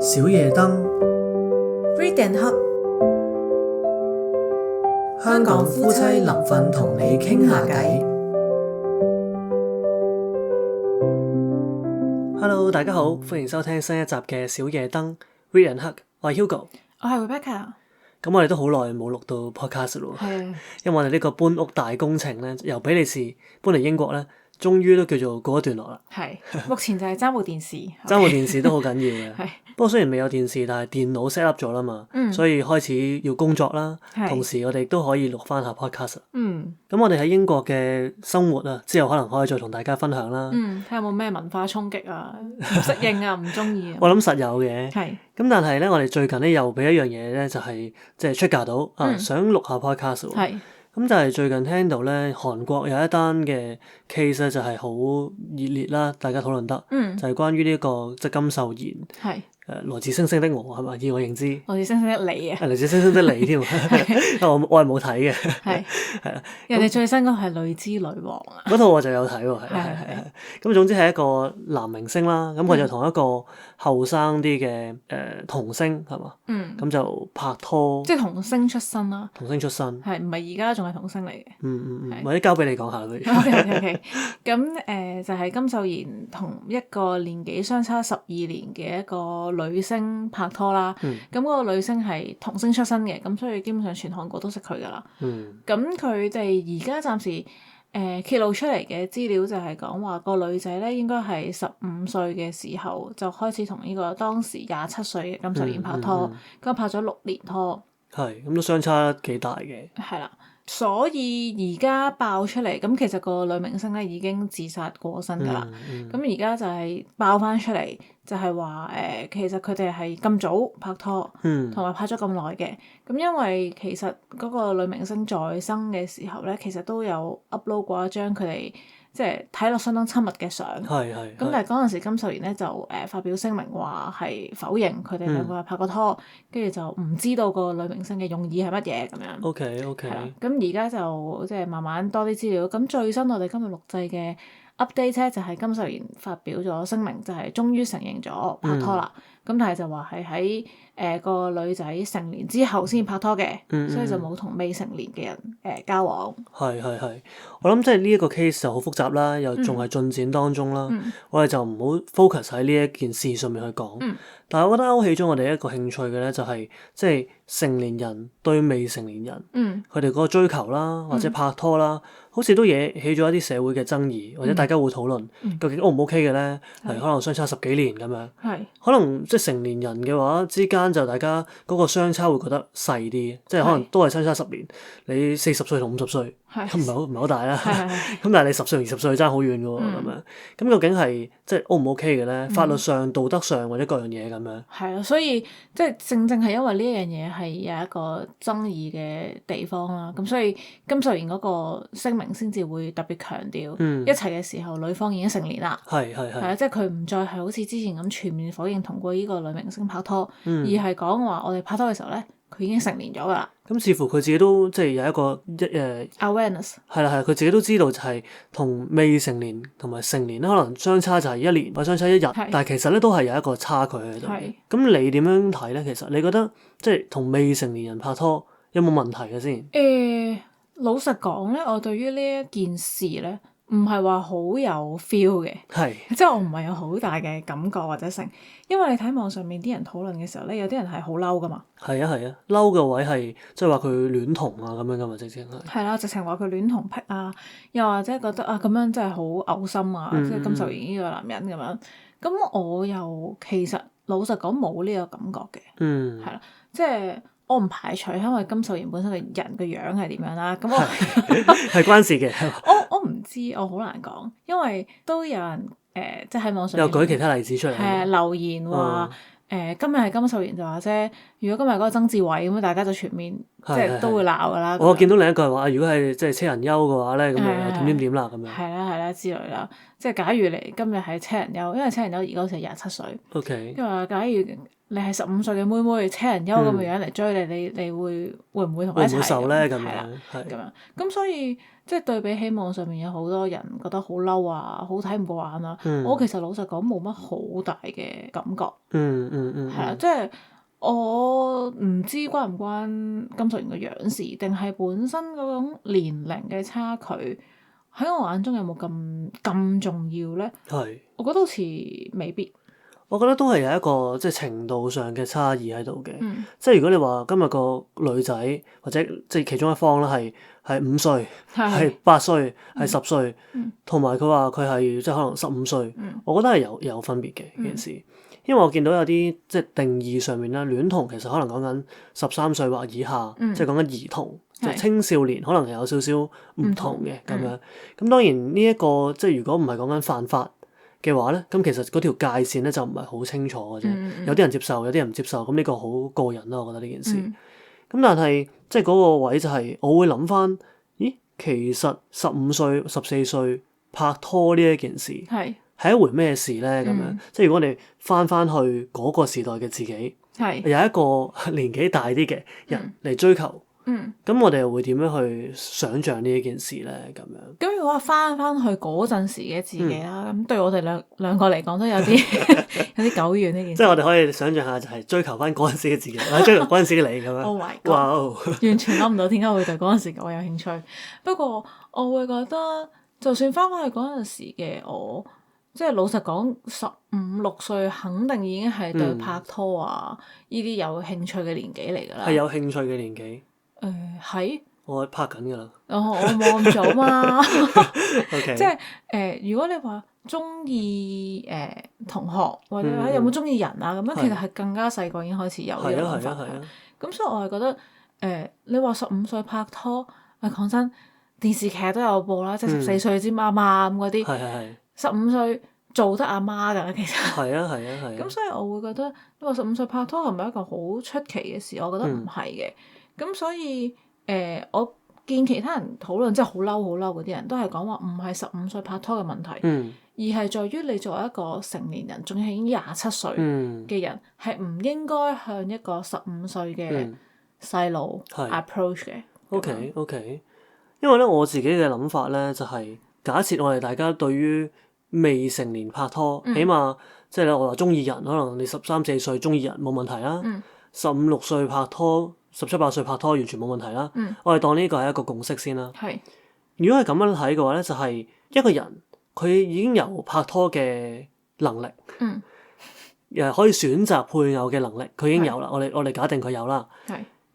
小夜燈 Read and Hub， 香港夫妻臨瞓同你傾下偈。Hello， 大家好，歡迎收聽新一集嘅小夜燈 Read and Hub， 我係 Hugo， 我係 Rebecca。咁我哋都好耐冇錄到 podcast 咯，因為我哋呢個搬屋大工程咧，由比利時搬嚟英國咧，終於都叫做告一段落啦。係，目前就係爭部電視，爭部電視都好緊要嘅。係，不過雖然未有電視，但係電腦 set up 咗啦嘛，所以開始要工作啦。同時我哋都可以錄翻下 podcast。咁我哋喺英國嘅生活啊，之後可能可以再同大家分享啦。睇下有冇咩文化衝擊啊，唔適應啊，唔中意啊。我諗實有嘅。係。咁但係咧，我哋最近咧又俾一樣嘢咧，就係即係 trigger 到啊，想錄下 podcast 喎。係。咁就係最近聽到咧，韓國有一單嘅 case 咧，就係好熱烈啦，大家討論得，就係關於呢個即係金秀賢，來自星星的我係咪？以我認知，來自星星的你啊，來自星星的你添，我係冇睇嘅，係啦。人哋最新嗰個係女之女王啊，嗰套我就有睇喎，係。咁總之係一個男明星啦，咁佢就同一個後生啲嘅童星係嘛，咁就拍拖，即係童星出身啦，童星出身，係唔係而家仲係童星嚟嘅？或者交俾你講下佢。OK，咁就係金秀賢同一個年紀相差12年嘅一個女星拍拖啦。咁嗰個女星係童星出身嘅，咁所以基本上全韓國都識佢噶啦。咁佢哋而家暫時揭露出嚟嘅資料就係講話個女仔咧應該係15歲嘅時候就開始同呢個當時27歲嘅金秀賢拍拖，咁拍咗6年拖。係，咁都相差幾大嘅。係啦。所以而家爆出嚟，咁其實個女明星咧已經自殺過身㗎啦。咁而家就係爆翻出嚟，就係話其實佢哋係咁早拍拖，同埋拍咗咁耐嘅。咁因為其實嗰個女明星在生嘅時候咧，其實都有 upload 過一張佢哋即係睇落相當親密嘅相。咁但係嗰陣時金秀賢咧就發表聲明話係否認佢哋兩個係拍過拖，跟住就唔知道個女明星嘅用意係乜嘢咁樣。OK。係啦，咁而家就即係慢慢多啲資料。咁最新我哋今日錄製嘅 update 咧，就係金秀賢發表咗聲明，就係終於承認咗拍拖啦。咁但係就話係喺個女仔成年之後先拍拖嘅，所以就冇同未成年嘅人交往。係，我諗即係呢一個 case 就好複雜啦，又仲係進展當中啦。我哋就唔好 focus 喺呢一件事上面去講。但係我覺得勾起咗我哋一個興趣嘅咧，就係即係成年人對未成年人，佢哋嗰個追求啦，或者拍拖啦，好似都惹起咗一啲社會嘅爭議，或者大家會討論究竟 O 唔 OK 嘅咧？係可能相差10幾年咁樣，可能即係成年人嘅話之間就大家嗰個相差會覺得細啲，即係可能都係相差10年，你40歲同50歲，咁唔係好大啦。咁但係你10歲20歲爭好遠嘅喎，咁樣咁究竟係即係 O 唔 OK 嘅咧？法律上、道德上或者各樣嘢咁樣。係啊，所以即係正係因為呢一樣嘢係有一個爭議嘅地方啦，咁所以金秀賢嗰個聲明先至會特別強調，一齊嘅時候女方已經成年啦，係啊，即係佢唔再係好似之前咁全面否認同過呢個女明星拍拖，而係講話我哋拍拖嘅時候咧，佢已經成年咗㗎啦。咁似乎佢自己都即係有一個awareness。係啦，佢自己都知道就係同未成年同埋成年咧，可能相差就係1年或者相差1日，但係其實咧都係有一個差距喺度。咁你點樣睇咧？其實你覺得即係同未成年人拍拖有冇問題嘅先？老實講咧，我對於呢一件事咧，唔係話好有 feel 嘅，即係我唔係有好大嘅感覺或者成，因為你睇網上面啲人討論嘅時候咧，有啲人係好嬲噶嘛。係啊，嬲嘅位係即係話佢戀童啊咁樣噶嘛，直情係。係啦，直情話佢戀童癖啊，又或者覺得啊咁樣真係好嘔心啊，即係金秀賢呢個男人咁樣。咁我又其實老實講冇呢個感覺嘅，係啦，即係。我唔排除，因為金秀賢本身嘅人嘅樣係點樣啦。咁我係關事嘅。我唔知，我好難講，因為都有人即係喺網上又舉其他例子出嚟，留言話今日係金秀賢就話啫，如果今日嗰個曾志偉咁，大家就全面即係都會鬧㗎啦。我見到另一句係話，如果係即係車人優嘅話咧，咁就點啦咁樣。係啦之類啦，即係假如你今日係車人優，因為車人優而家好似係27歲。OK。因為假如你係15歲嘅妹妹，車人優咁嘅樣嚟追你，你會唔會同佢一齊？會唔會受咧？咁樣係咁樣。咁所以即係對比起網上面有好多人覺得好嬲啊，好睇唔過眼啊，我其實老實講冇乜好大嘅感覺。係啦，即係我唔知關唔關金淑賢個樣事，定係本身嗰種年齡嘅差距喺我眼中有冇咁重要咧？係。我覺得好似未必。我覺得都係有一個即係程度上嘅差異喺度嘅，即係如果你話今日個女仔或者即係其中一方啦，係5歲、係8歲、係10歲，同埋佢話佢係即係可能15歲，我覺得係有分別嘅件事，因為我見到有啲即係定義上面啦，戀童其實可能講緊13歲或以下，即係講緊兒童，即係青少年可能係有少少唔同嘅咁樣。咁當然呢一個即係如果唔係講緊犯法嘅話咧，咁其實嗰條界線咧就唔係好清楚嘅啫。有啲人接受，有啲人唔接受，咁呢個好個人啦，我覺得呢件事。咁但係即係嗰個位就係，我會諗翻，咦，其實15歲、14歲拍拖呢一件事係一回咩事咧？咁樣即係如果我哋翻去嗰個時代嘅自己，有一個年紀大啲嘅人嚟追求。咁我哋又會點樣去想像呢一件事咧？咁樣咁如果翻去嗰陣時嘅自己啦，咁對我哋兩個嚟講都有啲久遠呢件事。即係我哋可以想像下，就係追求翻嗰陣時嘅自己，或者追求嗰陣時嘅你咁樣。Oh my god！完全諗唔到點解會對嗰陣時嘅我有興趣。不過我會覺得，就算翻去嗰陣時嘅我，即係老實講，15、6歲肯定已經係對拍拖啊呢啲有興趣嘅年紀嚟㗎啦。係有興趣嘅年紀。係。我拍緊㗎啦。我望咗嘛。Okay. 即係如果你話中意同學或者有冇中意人啊咁樣，其實係更加細個已經開始有呢個諗法。咁所以我係覺得你話15歲拍拖，講真，電視劇都有播啦，即係14歲之媽媽咁嗰啲。15歲做得阿媽㗎啦，其實。係啊。咁所以我會覺得你話15歲拍拖係咪一個好出奇嘅事？我覺得唔係嘅。咁所以我見其他人討論，即係好嬲嗰啲人都係講話唔係15歲拍拖嘅問題，而係在於你作為一個成年人，仲係已經27歲嘅人，係唔應該向一個15歲嘅細路 approach 嘅。OK，因為咧我自己嘅諗法咧就係假設我哋大家對於未成年拍拖，起碼即係咧我話中意人，可能你13、14歲中意人冇問題啦，15、6歲拍拖。17、18歲拍拖完全冇問題啦，我哋當呢個係一個共識先啦。如果係咁樣睇嘅話咧，就係一個人佢已經有拍拖嘅能力，可以選擇配偶嘅能力，佢已經有啦。我哋假定佢有啦。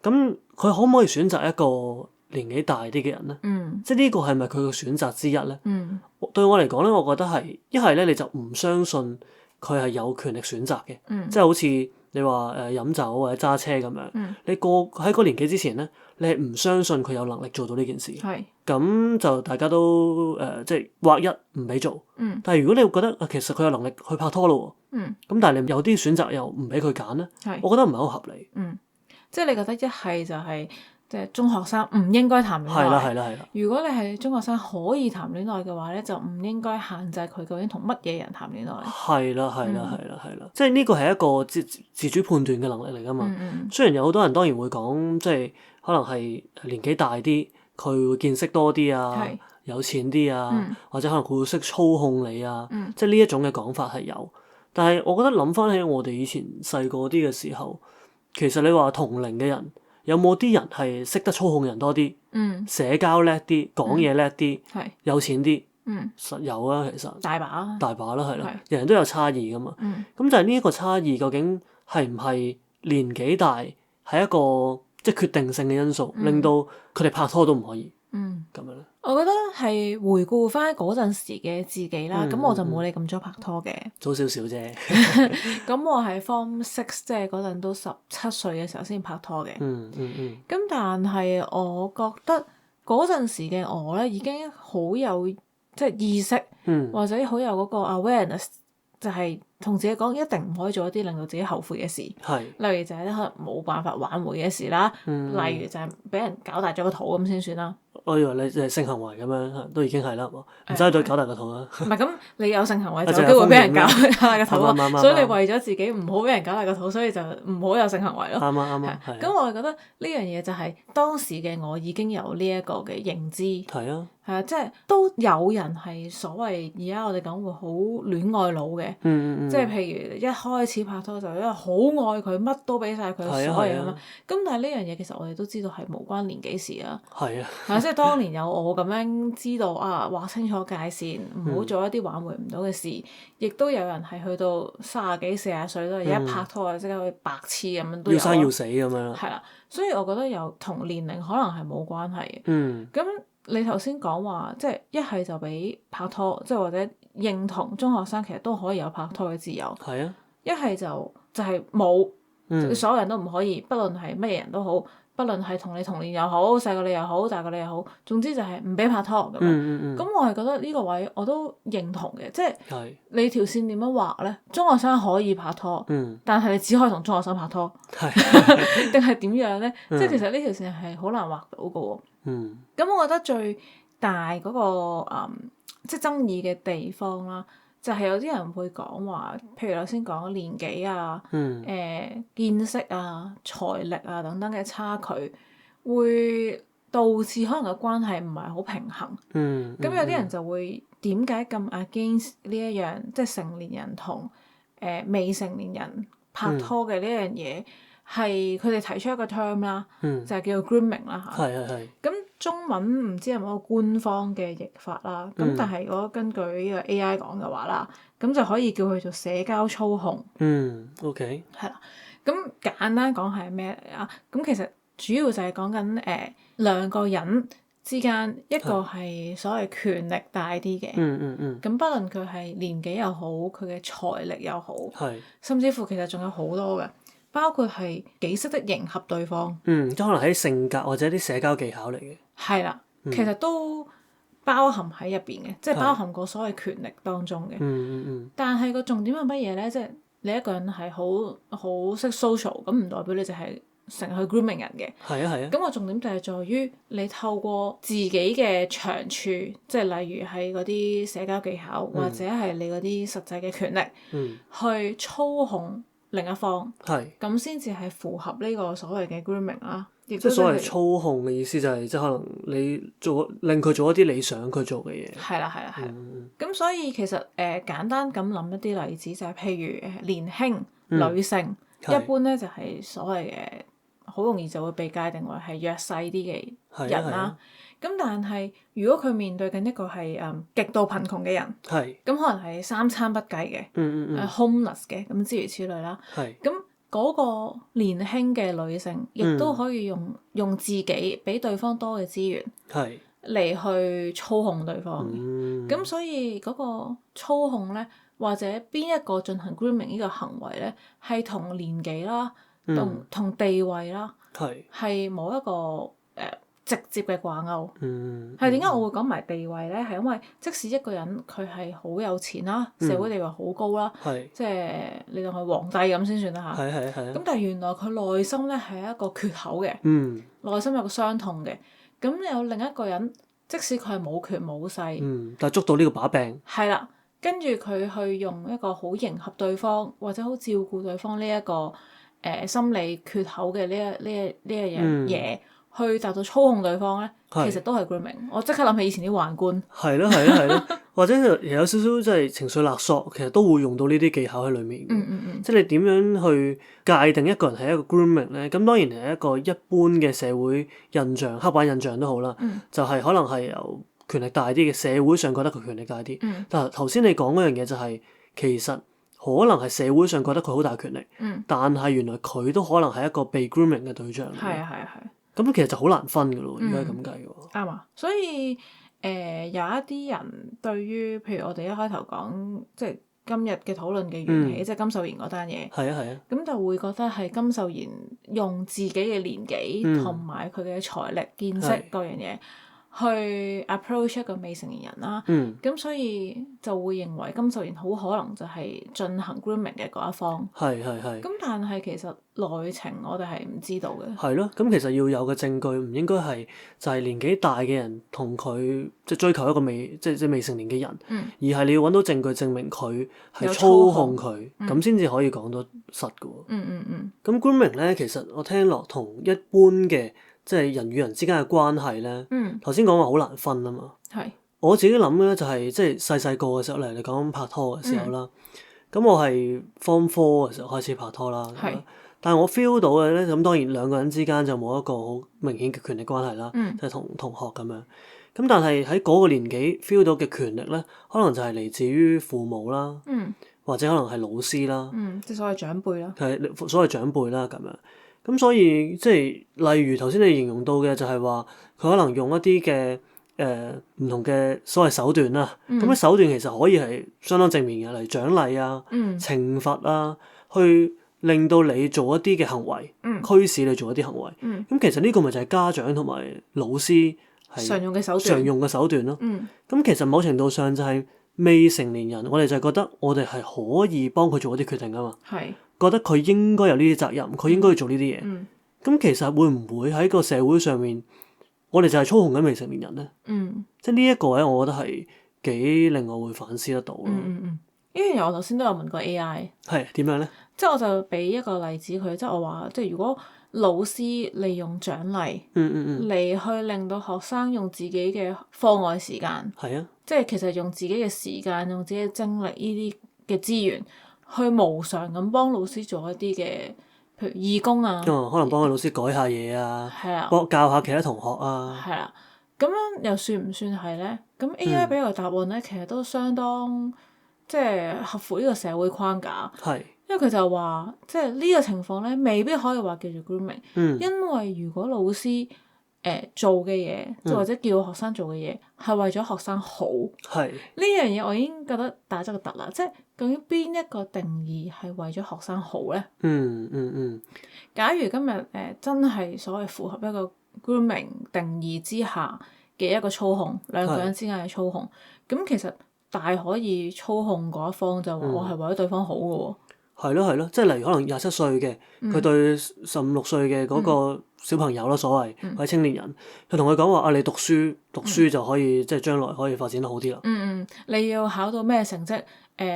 咁佢可唔可以選擇一個年紀大啲嘅人咧？即係呢個係咪佢嘅選擇之一咧？對我嚟講咧，我覺得係一係咧你就唔相信佢係有權力選擇嘅，即係好似。你話飲酒或者揸車咁樣，你喺個年紀之前咧，你係唔相信佢有能力做到呢件事，咁就大家都即係劃一唔俾做。但係如果你覺得其實佢有能力去拍拖咯喎，咁但係你有啲選擇又唔俾佢揀咧，我覺得唔係好合理。即係你覺得一係就係即係中學生唔應該談戀愛。係啦。如果你係中學生可以談戀愛嘅話咧，就唔應該限制佢究竟同乜嘢人談戀愛。係啦，即係呢個係一個自主判斷嘅能力嚟㗎嘛。雖然有好多人當然會講，即係可能係年紀大啲，佢會見識多啲啊，有錢啲啊，或者可能佢會識操控你啊，即係呢一種嘅講法係有。但係我覺得諗翻起我哋以前細個啲嘅時候，其實你話同齡嘅人。有冇啲人係識得操控人多啲？社交叻啲，講嘢叻啲，有錢啲，實有啊，其實大把啦，係啦，人人都有差異噶嘛。咁就係呢一個差異，究竟係唔係年紀大係一個即係決定性嘅因素，令到佢哋拍拖都唔可以咁樣咧？我覺得係回顧翻嗰陣時嘅自己啦，咁我就冇你咁早拍拖嘅，早少少啫。咁我係 Form 6，即係嗰陣都17歲嘅時候先拍拖嘅。咁但係我覺得嗰陣時嘅我咧已經好有即係意識，或者好有嗰個 awareness，就係同自己講一定唔可以做一啲令到自己後悔嘅事。係。例如就係可能冇辦法挽回嘅事啦，例如就係俾人搞大咗個肚咁先算啦。我以為你係性行為咁樣，都已經係啦，唔使再搞大個肚啦。唔係咁，你有性行為就有機會俾人搞大個肚啊，所以你為咗自己唔好俾人搞大個肚，所以就唔好有性行為咯。啱啊。咁我係覺得呢樣嘢就係當時嘅我已經有呢一個嘅認知。係啊。係啊，即係都有人係所謂而家我哋講會好戀愛腦嘅，即係譬如一開始拍拖就因為好愛佢，乜都俾晒佢所有嘢咁樣。咁但係呢樣嘢其實我哋都知道係無關年紀事啊。係啊。即係當年有我咁樣知道啊，劃清楚界線，唔好做一啲挽回唔到嘅事。亦都有人係去到30幾40歲都係一拍拖就即刻去白痴咁樣都有。要生要死咁樣。係啦，所以我覺得有同年齡可能係冇關係嘅。咁你頭先講話，即係一係就俾拍拖，即係或者認同中學生其實都可以有拍拖嘅自由。係啊。一係就係冇，所有人都唔可以，不論係乜嘢人都好，不論係同你同年又好，細過你又好，大過你又好，總之就係唔俾拍拖咁樣。咁我係覺得呢個位我都認同嘅，即係你條線點樣畫咧？中學生可以拍拖，但係你只可以同中學生拍拖，定係點樣咧？即係其實呢條線係好難畫到嘅喎。咁我覺得最大嗰個即係爭議嘅地方啦，就係有啲人會講話，譬如頭先講年紀啊、見識啊、財力啊等等嘅差距，會導致可能個關係唔係好平衡。咁有啲人就會點解咁 against 呢一樣，即係成年人同未成年人拍拖嘅呢樣嘢？係佢哋提出一個 term 啦，就係叫做 grooming 啦嚇。咁中文唔知有冇個官方嘅譯法啦。咁但係如果根據呢個 AI 講嘅話啦，咁就可以叫佢做社交操控。OK。係啦。咁簡單講係咩嚟啊？咁其實主要就係講緊兩個人之間，一個係所謂權力大啲嘅。咁不論佢係年紀又好，佢嘅財力又好，甚至乎其實仲有好多嘅。包括係幾識得迎合對方，即係可能係啲性格或者啲社交技巧嚟嘅。係啦，其實都包含喺入邊嘅，即係包含過所謂權力當中嘅。但係個重點係乜嘢咧？即係你一個人係好識 social，咁唔代表你就係成日去 grooming 人嘅。係啊。咁個重點就係在於你透過自己嘅長處，即係例如係嗰啲社交技巧，或者係你嗰啲實際嘅權力，去操控另一方，咁先至係符合呢個所謂嘅 grooming 啦。即係所謂操控嘅意思就係即係可能你令佢做一啲你想佢做嘅嘢。係啦。咁所以其實簡單咁諗一啲例子就係譬如年輕女性，一般咧就係所謂嘅好容易就會被界定為係弱勢啲嘅人啦。咁但係如果佢面對緊一個係極度貧窮嘅人，咁可能係三餐不繼嘅，homeless 嘅，咁諸如此類啦。咁嗰個年輕嘅女性亦都可以用自己俾對方多嘅資源嚟去操控對方嘅。咁所以嗰個操控咧，或者邊一個進行 grooming 呢個行為咧，係同年紀啦，同地位啦，係冇一個直接嘅掛鈎。係點解我會講埋地位咧？係因為即使一個人佢係好有錢啦，社會地位好高啦，即係你當佢皇帝咁先算啦嚇。咁但係原來佢內心咧係一個缺口嘅，內心有個傷痛嘅。咁有另一個人，即使佢係冇權冇勢，但係捉到呢個把柄。係啦，跟住佢去用一個好迎合對方或者好照顧對方呢一個心理缺口嘅呢一樣嘢。去達到操控對方咧，其實都係 grooming。我即刻諗起以前啲宦官。係咯，或者有少少即係情緒勒索，其實都會用到呢啲技巧喺裡面。即係你點樣去界定一個人係一個 grooming 咧？咁當然係一個一般嘅社會印象、刻板印象都好啦。就係可能係由權力大啲嘅社會上覺得佢權力大啲。但係頭先你講嗰樣嘢就係其實可能係社會上覺得佢好大權力，但係原來佢都可能係一個被 grooming 嘅對象。係。咁其實就好難分㗎咯，如果係咁計嘅喎。啱啊，所以有一啲人對於譬如我哋一開頭講，即係今日嘅討論嘅緣起，即係金秀賢嗰單嘢。係啊。咁就會覺得係金秀賢用自己嘅年紀同埋佢嘅財力見識各樣嘢，去 approach 一個未成年人啦。咁所以就會認為金秀賢好可能就係進行 grooming 嘅嗰一方。係。咁但係其實內情我哋係唔知道嘅。係咯，咁其實要有嘅證據唔應該係就係年紀大嘅人同佢即係追求一個即未成年嘅人，而係你要揾到證據證明佢係操控佢，咁先至可以講到實嘅喎。咁 grooming 咧，其實我聽落同一般嘅即係人與人之間嘅關係咧，頭先講話好難分啊嘛。係。我自己諗咧就係即係細個嘅時候嚟，你講拍拖嘅時候啦。咁我係 Form 4嘅時候開始拍拖啦。但係我 feel 到嘅咧，咁當然兩個人之間就冇一個好明顯嘅權力關係啦，即係同學咁樣。咁但係喺嗰個年紀 feel 到嘅權力咧，可能就係嚟自於父母啦，或者可能係老師啦，即係所謂長輩啦。係所謂長輩啦咁樣。咁所以即係例如頭先你形容到嘅就係話，佢可能用一啲嘅唔同嘅所謂手段啦。咁啲手段其實可以係相當正面嘅，例如獎勵啊、懲罰啊，去令到你做一啲嘅行為，驅使你做一啲行為。咁其實呢個咪就係家長同埋老師係常用嘅手段咯。咁其實某程度上就係未成年人，我哋就係覺得我哋係可以幫佢做一啲決定㗎嘛。覺得佢應該有呢啲責任，佢應該要做呢啲嘢。咁其實會唔會喺個社會上面，我哋就係操控緊未成年人咧？即係呢一個咧，我覺得係幾令我會反思得到咯。呢樣嘢我頭先都有問過 AI。係點樣咧？即係我就俾一個例子佢，即係我話，即係如果老師利用獎勵嚟去令到學生用自己嘅課外時間，即係其實用自己嘅時間、用自己嘅精力呢啲嘅資源，去無償咁幫老師做一啲嘅，譬如義工啊，可能幫個老師改下嘢啊，幫教下其他同學啊。係啦，咁樣又算唔算係咧？咁 AI 俾個答案咧，其實都相當即係合乎呢個社會框架。因為佢就話，即係呢個情況咧，未必可以話叫做 grooming。因為如果老師做嘅嘢，即或者叫學生做嘅嘢，係為咗學生好，呢樣嘢我已經覺得打咗個突啦。即係究竟邊一個定義係為咗學生好咧？假如今日真係所謂符合一個 grooming 定義之下嘅一個操控，兩個人之間嘅操控，咁其實大可以操控嗰一方就話我係為咗對方好嘅喎。係咯，即係例如可能27歲嘅，佢對15、16歲嘅嗰個小朋友啦，所謂或者青年人，佢同佢講話你讀書就可以即係將來可以發展得好啲啦。你要考到咩成績？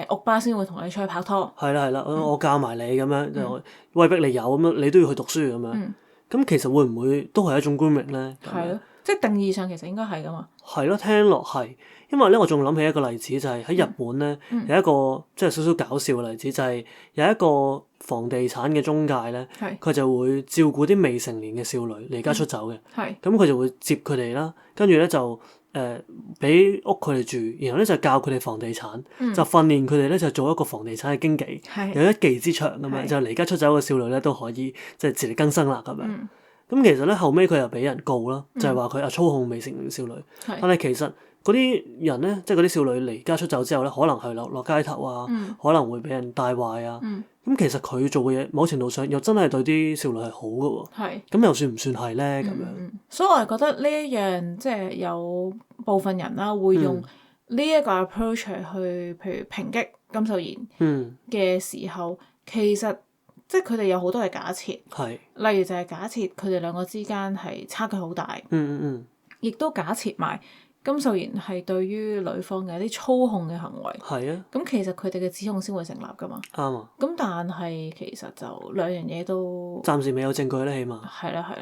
屋巴先會同你出去拍拖。係啦，我教埋你咁樣，就威逼你有咁樣，你都要去讀書咁樣。咁其實會唔會都係一種 grooming 咧？係咯，即係定義上其實應該係噶嘛。係咯，聽落係。因為咧，我仲諗起一個例子，就係喺日本咧，有一個即係少少搞笑嘅例子，就係有一個房地產嘅中介咧，佢就會照顧啲未成年嘅少女離家出走嘅。咁佢就會接佢哋啦，跟住咧就俾屋佢哋住，然後咧就教佢哋房地產，就訓練佢哋咧就做一個房地產嘅經紀，有一技之長咁樣，就離家出走嘅少女咧都可以即係自力更生啦咁樣。咁其實咧後尾佢又俾人告啦，就係話佢操控未成年少女，但係其實嗰啲人咧，即係嗰啲少女離家出走之後咧，可能係落街頭啊，可能會俾人帶壞啊。咁其實佢做嘅嘢，某程度上又真係對啲少女係好嘅喎。咁又算唔算係咧？咁樣。所以我係覺得呢一樣即係有部分人啦，會用呢一個 approach 去，譬如抨擊金秀賢嘅時候，其實即係佢哋有好多嘅假設。例如就係假設佢哋兩個之間係差距好大。亦都假設埋金秀賢係對於女方嘅一啲操控嘅行為。咁其實佢哋嘅指控先會成立噶嘛。啱啊。咁但係其實就兩樣嘢都暫時未有證據咧，起碼。係啦。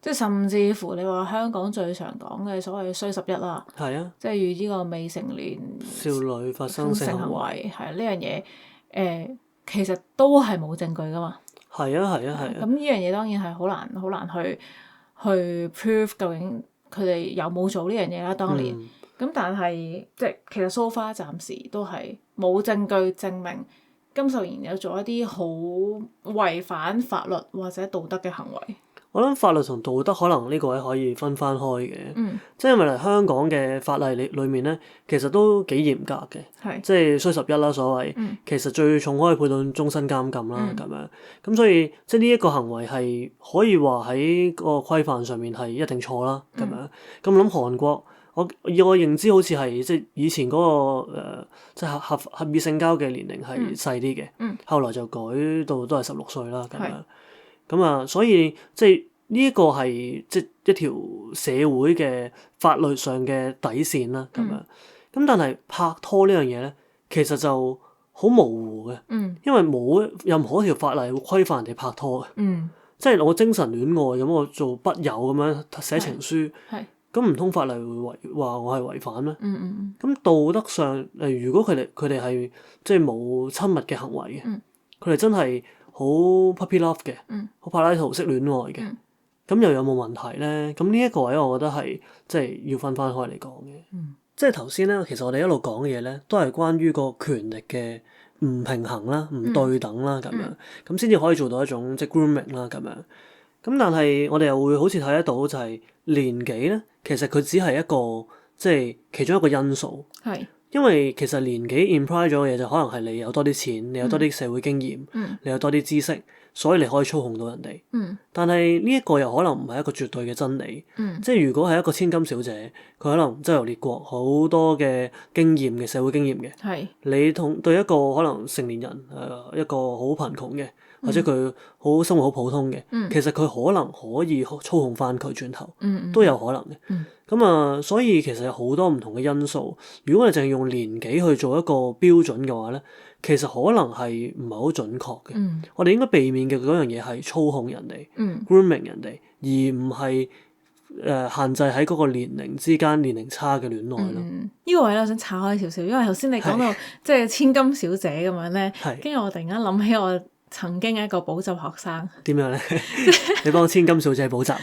即係甚至乎你話香港最常講嘅所謂衰11啦。即係與呢個未成年少女發生性行為。呢樣嘢其實都係冇證據噶嘛。咁呢樣嘢當然係好難去 prove 究竟佢哋有冇做呢樣嘢啦，當年。咁但係即係其實 so far 暫時都係冇證據證明金秀賢有做一啲好違反法律或者道德嘅行為。我諗法律同道德可能呢個位可以分翻開嘅，嗯即係因為嚟香港嘅法例裏面咧，其實都幾嚴格嘅，係即係衰11啦所謂，嗯其實最重可以判到終身監禁啦嗯咁樣，咁所以即係呢一個行為係可以話喺個規範上面係一定錯啦咁樣，咁諗韓國。以我認知好似係即係以前嗰、個即係合意性交嘅年齡係細啲嘅，後來就改到都係16歲啦咁樣。咁啊，所以即係呢一個係即係一條社會嘅法律上嘅底線啦咁樣。咁但係拍拖呢樣嘢咧，其實就好模糊嘅，因為冇任何一條法例會規範人哋拍拖嘅。即係我精神戀愛咁，我做筆友咁樣寫情書。咁唔通法例會話我係違反咩？咁道德上如果佢哋係即係冇親密嘅行為嘅，佢哋真係好 puppy love 嘅，好柏拉圖式戀愛嘅，咁又有冇問題咧？咁呢一個位我覺得係即係要分翻開嚟講嘅。即係頭先咧，其實我哋一路講嘅嘢咧，都係關於個權力嘅唔平衡啦、唔對等啦咁樣，咁先至可以做到一種即係 grooming 啦咁樣。咁但係我哋又會好似睇得到就係年紀咧，其實佢只係一個即係其中一個因素。因為其實年紀 imply 咗嘅嘢就可能係你有多啲錢，你有多啲社會經驗，你有多啲知識，所以你可以操控到人哋。但係呢一個又可能唔係一個絕對嘅真理。即係如果係一個千金小姐，佢可能周遊列國，好多嘅經驗嘅社會經驗嘅。你對一個可能成年人一個好貧窮嘅，或者佢生活好普通嘅，其實佢可能可以操控翻佢轉頭，都有可能嘅。咁啊，所以其實有好多唔同嘅因素。如果我哋淨係用年紀去做一個標準嘅話咧，其實可能係唔係好準確嘅。我哋應該避免嘅嗰樣嘢係操控人哋、grooming 人哋，而唔係限制喺嗰個年齡之間年齡差嘅戀愛咯。呢個位咧，我想岔開少少，因為頭先你講到即係千金小姐咁樣咧，跟住我突然間諗起我曾經一個補習學生。點樣咧？你幫千金小姐補習啊？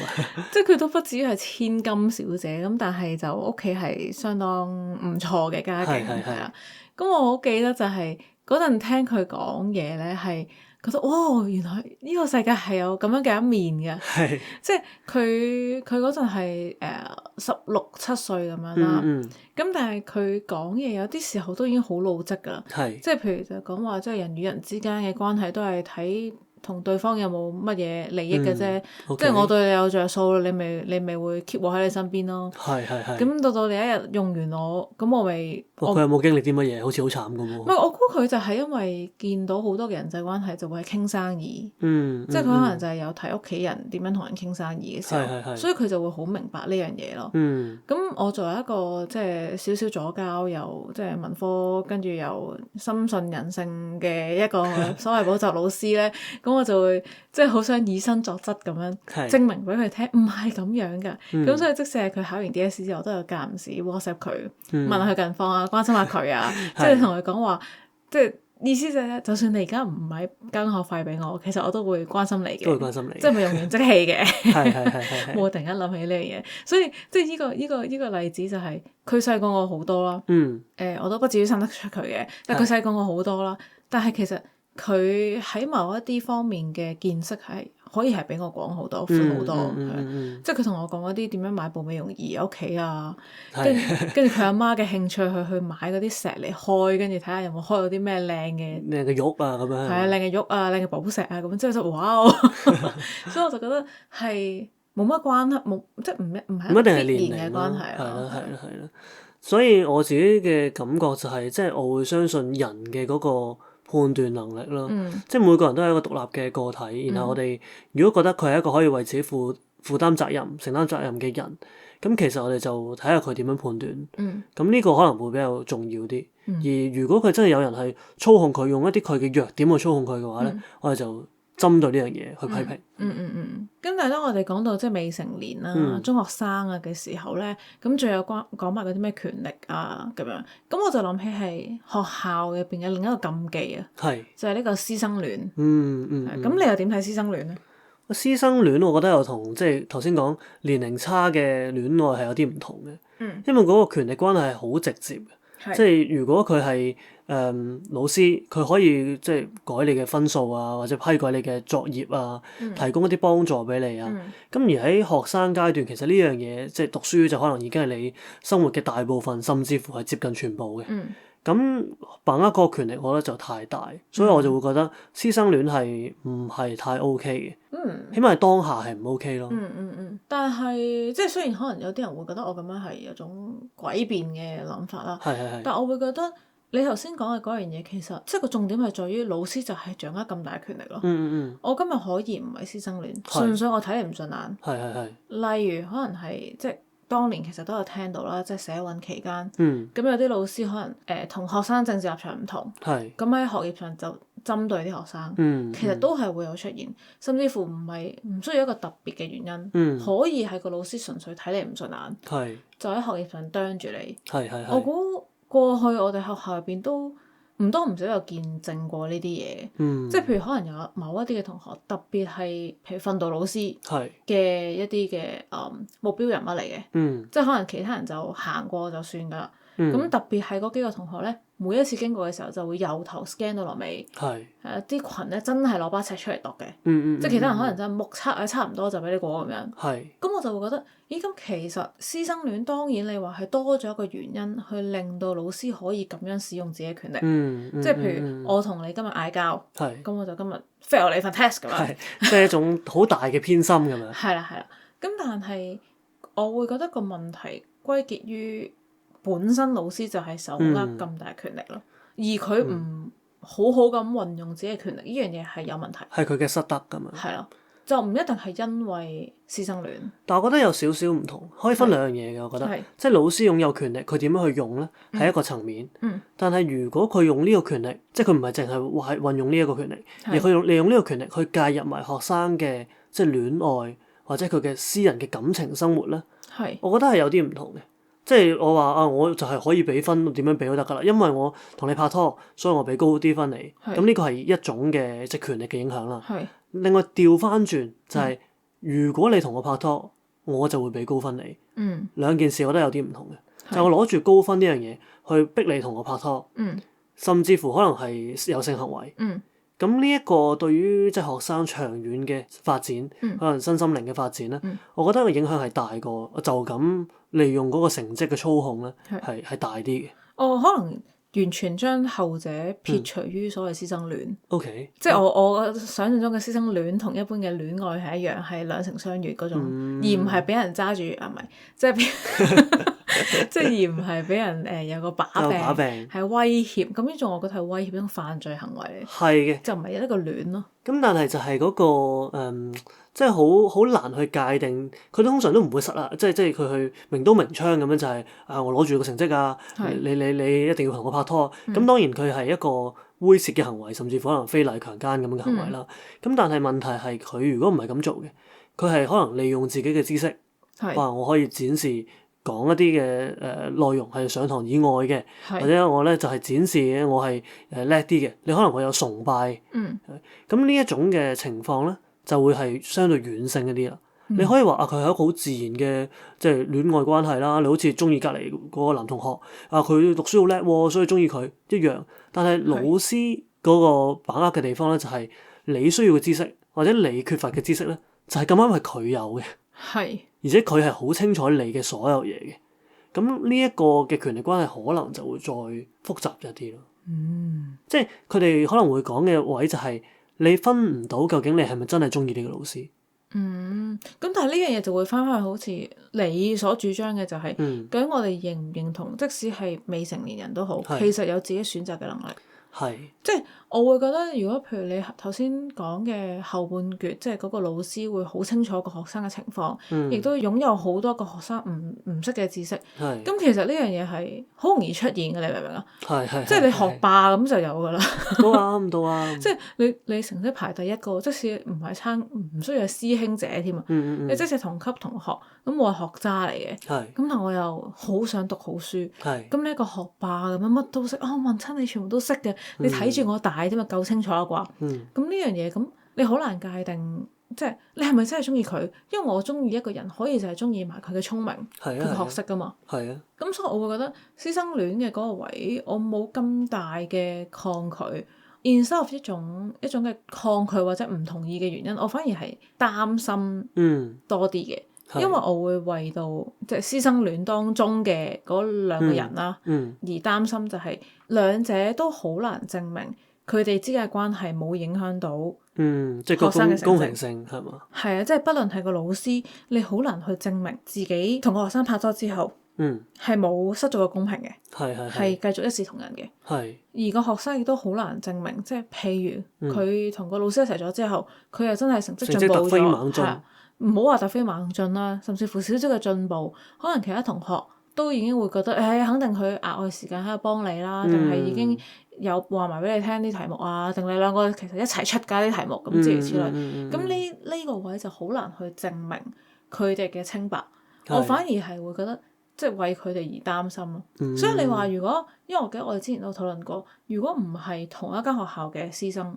即係佢都不至於係千金小姐咁，但係就屋企係相當唔錯嘅家境係啦。咁我好記得就係嗰陣聽佢講嘢咧，係覺得哇，原來呢個世界係有咁樣嘅一面嘅。即係佢嗰陣係16、17歲咁樣啦。咁但係佢講嘢有啲時候都已經好老積㗎啦。即係譬如就講話，即係人與人之間嘅關係都係睇同對方有冇乜嘢利益嘅啫。即係我對你有着數，你咪會 keep 我喺你身邊咯。咁到你一日用完我，咁我咪佢有冇經歷啲乜嘢？好似好慘咁喎。唔係，我估佢就係因為見到好多嘅人際關係就會係傾生意。即係佢可能就係有睇屋企人點樣同人傾生意嘅時候，所以佢就會好明白呢樣嘢咯。咁我作為一個即係少少左膠又即係文科，跟住又深信人性嘅一個所謂補習老師咧，咁我就會即係好想以身作則咁樣證明俾佢聽，唔係咁樣㗎。咁所以即使係佢考完 DSE 之後，我都有間唔時 WhatsApp 佢，問下佢近況啊，關心下佢啊，即係同佢講話，即係意思就係，就算你而家唔係交學費俾我，其實我都會關心你嘅，都會關心你，即係咪用完即棄嘅？係。我突然間諗起呢樣嘢，所以即係呢個例子就係佢細過我好多啦。我都不至於生得出佢嘅，但係佢細過我好多啦。但係其實佢喺某一啲方面嘅見識係可以係比我廣好多、寬好多。即係佢同我講嗰啲點樣買部美容儀喺屋企啊，跟住佢阿媽嘅興趣去買嗰啲石嚟開，跟住睇下有冇開到啲咩靚嘅玉啊咁樣。係啊，靚嘅玉啊，靚嘅寶石啊咁，即係就哇！所以我就覺得係冇乜關係，冇即係唔係一定必然嘅關係咯。係啦。所以我自己嘅感覺就係，即係我會相信人嘅嗰個判斷能力咯。即係每個人都係一個獨立嘅個體，然後我哋如果覺得佢係一個可以為自己負擔責任、承擔責任嘅人，咁其實我哋就睇下佢點樣判斷。咁呢個可能會比較重要啲。而如果佢真係有人係操控佢，用一啲佢嘅弱點去操控佢嘅話咧，我哋就針對呢樣嘢去批評。咁但係當我哋講到即係未成年啦、中學生啊嘅時候咧，咁仲有講埋嗰啲咩權力啊咁樣，咁我就諗起係學校入邊嘅另一個禁忌啊，就係呢個師生戀。咁你又點睇師生戀咧？師生戀我覺得又同即係頭先講年齡差嘅戀愛係有啲唔同嘅，因為嗰個權力關係係好直接嘅。即係如果佢係老師，佢可以即係改你嘅分數啊，或者批改你嘅作業啊，提供一啲幫助俾你啊。咁而喺學生階段，其實呢樣嘢即係讀書就可能已經係你生活嘅大部分，甚至乎係接近全部嘅。咁把握嗰個權力，我覺得就太大，所以我就會覺得師生戀係唔係太 OK 嘅。起碼係當下係唔 OK 咯。但係即係雖然可能有啲人會覺得我咁樣係有種詭辯嘅諗法啦。但我會覺得你頭先講嘅嗰樣嘢，其實即係個重點係在於老師就係掌握咁大權力咯。我今日可以唔係師生戀，純粹我睇你唔順眼。例如可能係即係。當年其實都有聽到啦，即係社運期間，咁有啲老師可能同學生政治立場唔同，咁喺學業上就針對啲學生，其實都係會有出現，甚至乎唔需要一個特別嘅原因，可以係個老師純粹睇你唔順眼，就喺學業上啄住你。我估過去我哋學校入邊都唔多唔少有見證過呢啲嘢，即係譬如可能有某一啲嘅同學，特別係譬如訓導老師嘅一啲嘅目標人物嚟嘅，即係可能其他人就行過就算㗎啦。咁特別係嗰幾個同學咧，每一次經過嘅時候就會由頭 scan 到落尾，啲群咧真係攞把尺出嚟度嘅，即係其他人可能真係目測差唔多就俾你過咁樣。咁我就會覺得，咦咁其實師生戀當然你話係多咗一個原因去令到老師可以咁樣使用自己嘅權力，即係譬如我同你今日嗌交，咁我就今日 fail 你份 test 咁樣，即係一種好大嘅偏心咁樣。係啦，咁但係我會覺得個問題歸結於本身老師就係手握咁大權力咯，而佢唔好好咁運用自己嘅權力，呢樣嘢係有問題。係佢嘅失德㗎嘛。係咯，就唔一定係因為師生戀。但我覺得有少少唔同，可以分兩樣嘢嘅。我覺得，即係老師擁有權力，佢點樣去用咧，係一個層面。但係如果佢用呢個權力，即係佢唔係淨係運用呢一個權力，而佢利用呢個權力去介入埋學生嘅即係戀愛或者佢嘅私人嘅感情生活咧，我覺得係有啲唔同嘅。即係我話啊，我就係可以俾分，點樣俾都得㗎啦。因為我同你拍拖，所以我俾高啲分你。咁呢個係一種嘅即係權力嘅影響啦。另外調翻轉就係，如果你同我拍拖，我就會俾高分你。兩件事我覺得有啲唔同嘅。就我攞住高分呢樣嘢去逼你同我拍拖，甚至乎可能係有性行為。咁呢一個對於即係學生長遠嘅發展，可能身心靈嘅發展咧，我覺得個影響係大過就咁利用嗰個成績嘅操控咧，係大啲嘅。可能完全將後者撇除於所謂師生戀。即係我想象中嘅師生戀同一般嘅戀愛係一樣，係兩情相悅嗰種，而唔係俾人揸住唔係，即係即係而唔係俾人有個把柄係威脅，咁呢種我覺得係威脅，一種犯罪行為嚟。係嘅，就唔係一個戀咯。咁但係就係嗰個即係好難去界定，佢通常都唔會實啦，即係佢去明刀明槍咁樣就係我攞住個成績啊，你一定要同我拍拖。咁當然佢係一個猥褻嘅行為，甚至乎可能非禮強姦咁樣嘅行為啦。咁但係問題係佢如果唔係咁做嘅，佢係可能利用自己嘅知識，我可以展示講一啲嘅內容係上堂以外嘅，或者我咧就係展示我係叻啲嘅。你可能會有崇拜，咁呢一種嘅情況咧，就會係相對軟性一啲啦。你可以話佢係一個好自然嘅即係戀愛關係啦。你好似中意隔離嗰個男同學佢讀書好叻喎，所以中意佢一樣。但係老師嗰個把握嘅地方咧，就係你需要嘅知識或者你缺乏嘅知識咧，就係咁啱係佢有嘅。而且佢係好清楚你嘅所有嘢嘅。咁呢一個嘅權力關係可能就會再複雜一啲咯。即係佢哋可能會講嘅位就係你分唔到究竟你係咪真係中意呢個老師。咁但係呢樣嘢就會翻返去好似你所主張嘅就係，究竟我哋認唔認同，即使係未成年人都好，其實有自己選擇嘅能力。即係我會覺得，如果譬如你頭先講嘅後半橛，即係嗰個老師會好清楚個學生嘅情況，亦都擁有好多個學生唔識嘅知識。咁其實呢樣嘢係好容易出現嘅，你明唔明啊？即係你學霸咁就有㗎啦。到啊！即係你成績排第一個，即使唔係唔需要係師兄姐添啊。你即使同級同學，咁我係學渣嚟嘅。咁但我又好想讀好書。咁呢一個學霸咁樣乜都識，我問親你全部都識嘅。你睇住我大添嘛，夠清楚啦啩？咁呢樣嘢咁，你好難界定即係你係咪真係中意佢？因為我中意一個人可以就係中意埋佢嘅聰明，佢嘅學識㗎嘛。係啊。咁所以我會覺得師生戀嘅嗰個位，我冇咁大嘅抗拒。instead of 一種嘅抗拒或者唔同意嘅原因，我反而係擔心多啲嘅。因為我會為到即係師生戀當中嘅嗰兩個人啦，而擔心就係兩者都好難證明佢哋之間嘅關係冇影響到即係學生嘅公平性係嘛？係啊，即係不論係個老師，你好難去證明自己同個學生拍拖之後，係冇失咗個公平嘅，係繼續一視同仁嘅。而個學生亦都好難證明，即係譬如佢同個老師一齊咗之後，佢又真係成績進步咗。唔好話突飛猛進啦，甚至乎少少嘅進步，可能其他同學都已經會覺得，肯定佢額外時間喺度幫你啦，定係已經有話埋俾你聽啲題目啊，定你兩個其實一齊出㗎啲題目咁諸如此類。咁呢個位就好難去證明佢哋嘅清白。我反而係會覺得，即係為佢哋而擔心咯。所以你話如果，因為我記得我哋之前都討論過，如果唔係同一間學校嘅師生，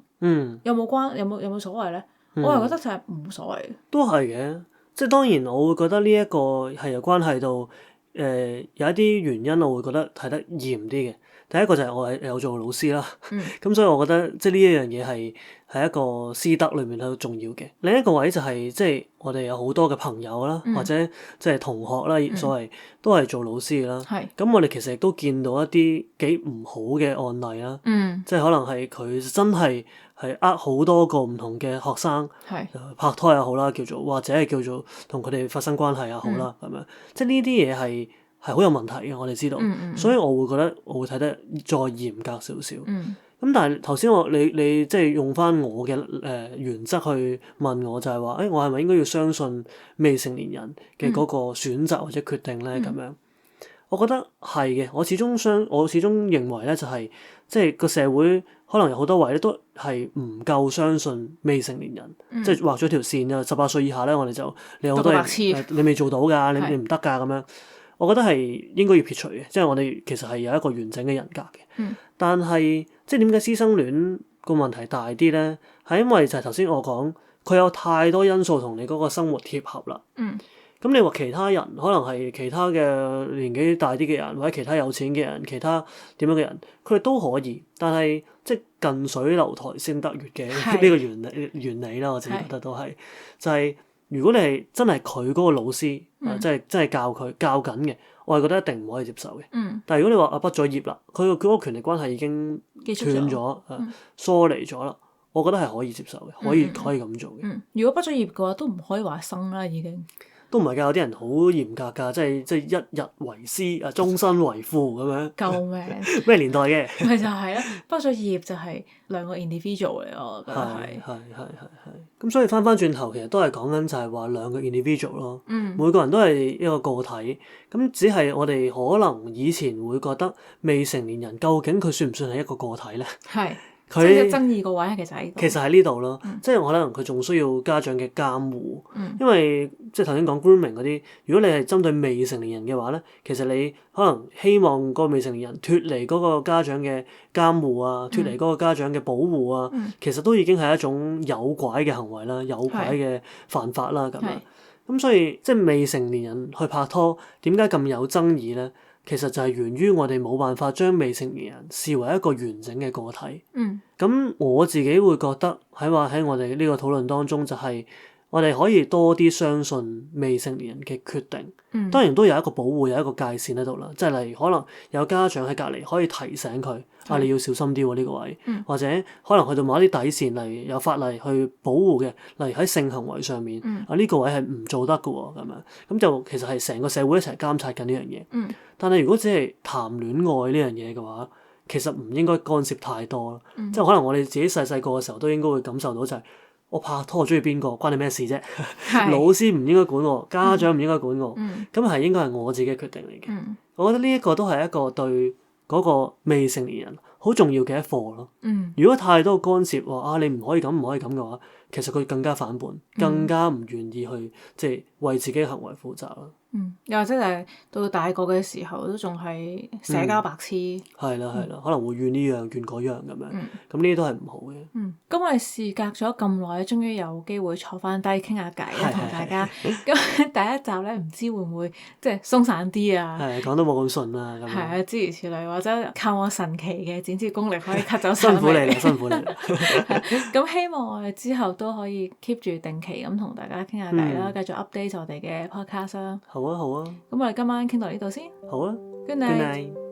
有冇所謂咧？我係覺得就係冇所謂嘅。都係嘅，即係當然我會覺得呢一個係有關係到有一啲原因，我會覺得睇得嚴啲嘅。第一個就係我係有做老師啦，咁所以我覺得即係呢一樣嘢係一個師德裏面好重要嘅。另一個位就係即係我哋有好多嘅朋友啦，或者即係同學啦，所謂都係做老師嘅啦。咁我哋其實亦都見到一啲幾唔好嘅案例啦，即係可能係佢真係好多個唔同嘅學生拍拖又好啦，叫做或者係叫做同佢哋發生關係又好啦，咁樣即係呢啲嘢係好有問題嘅，我哋知道，所以我會覺得我會睇得再嚴格少少。咁但係頭先你即係用翻我嘅原則去問我，就係話我係咪應該要相信未成年人嘅嗰個選擇或者決定咧？咁樣，我覺得係嘅。我始終認為咧，就係即係個社會可能有好多位咧都係唔夠相信未成年人，即係畫咗條線啊，18歲以下咧，我哋就你好多嘢你未做到㗎，你唔得㗎咁樣。我覺得係應該要撇除嘅，即係我哋其實係有一個完整嘅人格嘅。但係即係點解師生戀個問題大啲咧？係因為就係頭先我講，佢有太多因素同你嗰個生活貼合啦。咁你話其他人可能係其他嘅年紀大啲嘅人，或者其他有錢嘅人，其他點樣嘅人，佢哋都可以。但係即係近水樓台先得月嘅呢個原理啦，我自己覺得都係就係。如果你係真係佢嗰個老師，即係真係教緊嘅，我係覺得一定唔可以接受嘅。但係如果你話畢咗業啦，佢嗰個權力關係已經斷咗，疏離咗啦，我覺得係可以接受嘅，可以咁做嘅。如果畢咗業嘅話，都唔可以話生啦，已經。都唔係㗎，有啲人好嚴格㗎，即係一日為師啊，終身為父咁樣。救命！咩年代嘅？咪就係咯，畢咗業就係兩個 individual 嚟，我覺得係。係。咁所以翻轉頭，其實都係講緊就係話兩個 individual 咯。每個人都係一個個體。咁只係我哋可能以前會覺得未成年人究竟佢算唔算係一個個體咧？即係爭議個位其實喺呢度咯，即係可能佢仲需要家長嘅監護，因為即係頭先講 grooming 嗰啲，如果你係針對未成年人嘅話咧，其實你可能希望嗰個未成年人脫離嗰個家長嘅監護啊，脫離嗰個家長嘅保護啊，其實都已經係一種誘拐嘅行為啦，誘拐嘅犯法啦咁樣。咁所以即係未成年人去拍拖，點解咁有爭議咧？其實就係源於我哋冇辦法將未成年人視為一個完整嘅個體。咁我自己會覺得喺我哋呢個討論當中，就係我哋可以多啲相信未成年人嘅決定。當然都有一個保護，有一個界線喺度啦。即係例如可能有家長喺隔離可以提醒佢你要小心啲喎呢個位，或者可能去到某一啲底線，例如有法例去保護嘅，例如喺性行為上面呢個位係唔做得㗎喎咁樣。咁就其實係成個社會一齊監察緊呢樣嘢。但係如果只係談戀愛呢樣嘢嘅話，其實唔應該干涉太多咯。即係可能我哋自己細個嘅時候都應該會感受到就係我拍拖我中意邊個關你咩事啫？老師唔應該管我，家長唔應該管我，咁係應該係我自己嘅決定嚟嘅。我覺得呢一個都係一個對嗰個未成年人好重要嘅一課咯。如果太多干涉話你唔可以咁唔可以咁嘅話，其實佢更加反叛，更加唔願意去即係為自己嘅行為負責咯。又或者係到大個嘅時候都仲係社交白痴。係啦，可能會怨呢樣怨嗰樣咁樣。咁呢啲都係唔好嘅。咁我哋事隔咗咁耐，終於有機會坐翻低傾下偈啦，同大家。咁第一集咧，唔知會唔會即係鬆散啲啊？係講得冇咁順啊，咁樣。係啊，諸如此類，或者靠我神奇嘅剪接功力可以 cut 走辛苦你啦，辛苦你啦。咁希望我哋之後都可以 keep 住定期咁同大家傾下偈啦，繼續 update 我哋嘅 podcast 啦。好啊。咁我哋今晚傾到呢度先。好啊。Good night。